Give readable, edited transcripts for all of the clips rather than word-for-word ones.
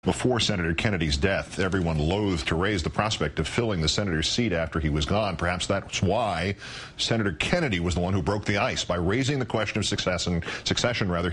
Before Senator Kennedy's death, everyone loathed to raise the prospect of filling the senator's seat after he was gone. Perhaps that's why Senator Kennedy was the one who broke the ice by raising the question of succession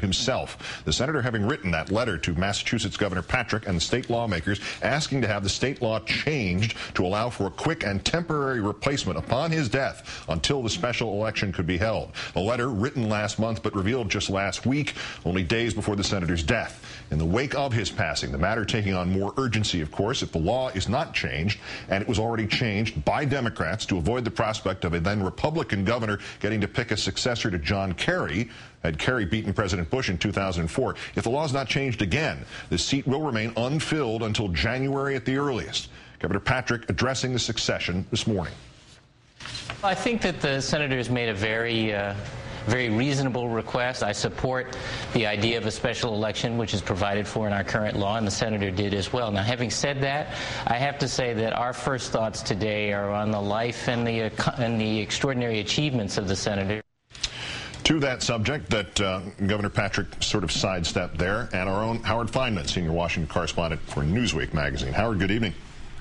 himself. The senator having written that letter to Massachusetts Governor Patrick and the state lawmakers asking to have the state law changed to allow for a quick and temporary replacement upon his death until the special election could be held. The letter, written last month but revealed just last week, only days before the senator's death. In the wake of his passing, the matter taking on more urgency, of course, if the law is not changed, and it was already changed by Democrats to avoid the prospect of a then Republican governor getting to pick a successor to John Kerry. Had Kerry beaten President Bush in 2004. If the law is not changed again, the seat will remain unfilled until January at the earliest. Governor Patrick addressing the succession this morning. I think that the senator has made a very reasonable request. I support the idea of a special election, which is provided for in our current law, and the senator did as well. Now, having said that, I have to say that our first thoughts today are on the life and the extraordinary achievements of the senator. To that subject that Governor Patrick sort of sidestepped there, and our own Howard Fineman, senior Washington correspondent for Newsweek magazine. Howard, good evening.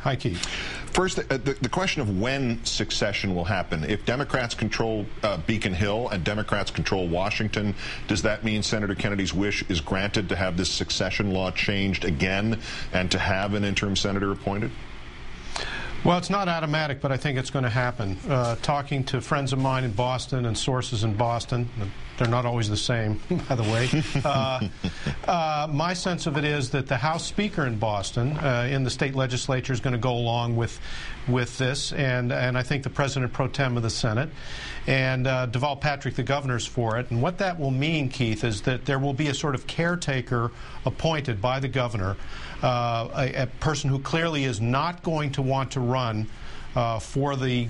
Hi, Keith. First, the question of when succession will happen. If Democrats control Beacon Hill and Democrats control Washington, does that mean Senator Kennedy's wish is granted to have this succession law changed again and to have an interim senator appointed? Well, it's not automatic, but I think it's going to happen. Talking to friends of mine in Boston and sources in Boston, they're not always the same, by the way. My sense of it is that the House Speaker in Boston, in the state legislature, is going to go along with this, and I think the President pro tem of the Senate, and Deval Patrick, the governor's for it. And what that will mean, Keith, is that there will be a sort of caretaker appointed by the governor, a person who clearly is not going to want to run for the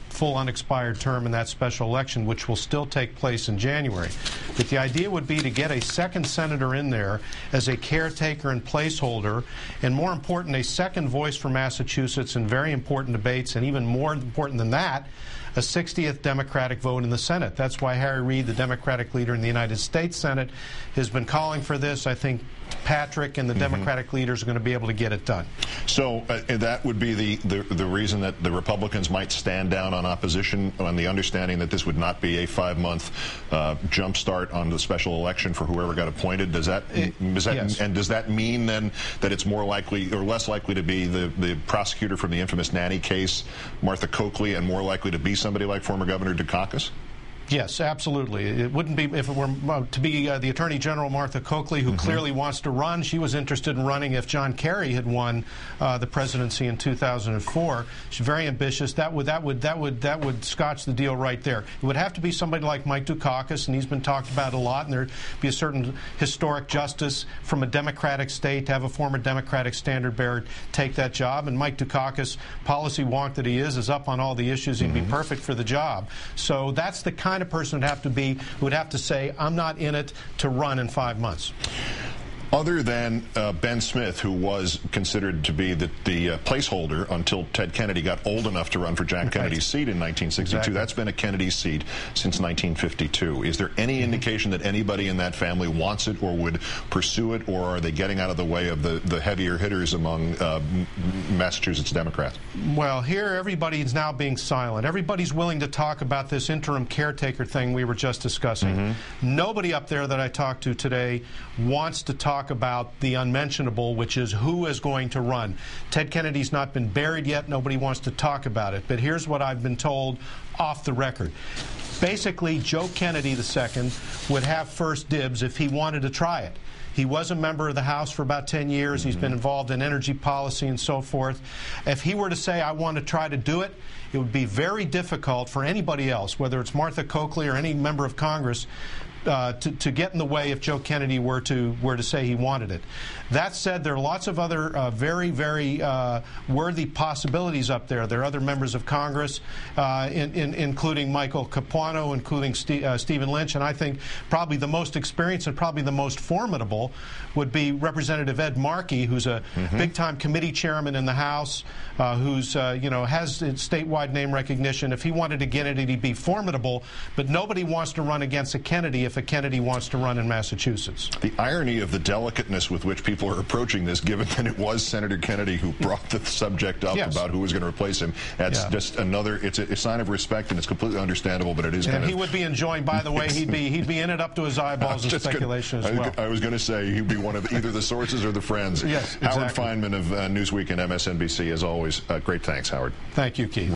full unexpired term in that special election, which will still take place in January. But the idea would be to get a second senator in there as a caretaker and placeholder, and more important, a second voice for Massachusetts in very important debates, and even more important than that, a 60th Democratic vote in the Senate. That's why Harry Reid, the Democratic leader in the United States Senate, has been calling for this. I think Patrick and the Democratic leaders are going to be able to get it done. So that would be the reason that the Republicans might stand down on opposition, on the understanding that this would not be a 5-month jump start on the special election for whoever got appointed. Does that mean then that it's more likely or less likely to be the prosecutor from the infamous nanny case, Martha Coakley, and more likely to be somebody like former Governor Dukakis? Yes, absolutely. It wouldn't be if it were to be the Attorney General Martha Coakley, who clearly wants to run. She was interested in running if John Kerry had won the presidency in 2004. She's very ambitious. That would scotch the deal right there. It would have to be somebody like Mike Dukakis, and he's been talked about a lot. And there'd be a certain historic justice from a Democratic state to have a former Democratic standard bearer take that job. And Mike Dukakis, policy wonk that he is up on all the issues. He'd be perfect for the job. So that's the kind of person who would have to say, I'm not in it to run in 5 months. Other than Ben Smith, who was considered to be the placeholder until Ted Kennedy got old enough to run for Jack Kennedy's seat in 1962. Exactly. That's been a Kennedy seat since 1952. Is there any indication that anybody in that family wants it or would pursue it, or are they getting out of the way of the heavier hitters among Massachusetts Democrats? Well, here everybody is now being silent. Everybody's willing to talk about this interim caretaker thing we were just discussing. Nobody up there that I talked to today wants to talk about the unmentionable, which is who is going to run. Ted Kennedy's not been buried yet. Nobody wants to talk about it. But here's what I've been told off the record. Basically, Joe Kennedy II would have first dibs if he wanted to try it. He was a member of the House for about 10 years. He's been involved in energy policy and so forth. If he were to say, I want to try to do it, it would be very difficult for anybody else, whether it's Martha Coakley or any member of Congress, to get in the way if Joe Kennedy were to say he wanted it. That said, there are lots of other very, very worthy possibilities up there. There are other members of Congress, including Michael Capuano, including Stephen Lynch, and I think probably the most experienced and probably the most formidable would be Representative Ed Markey, who's a big-time committee chairman in the House, who's has statewide name recognition. If he wanted to get it, he'd be formidable. But nobody wants to run against a Kennedy if a Kennedy wants to run in Massachusetts. The irony of the delicateness with which people are approaching this, given that it was Senator Kennedy who brought the subject up about who was going to replace him, that's just another, it's a sign of respect, and it's completely understandable, but it is kind of... he would be enjoying, by the way, he'd be in it up to his eyeballs in speculation as well. I was going to say he'd be one of either the sources or the friends. Yes, exactly. Howard Fineman of Newsweek and MSNBC, as always. Great thanks, Howard. Thank you, Keith.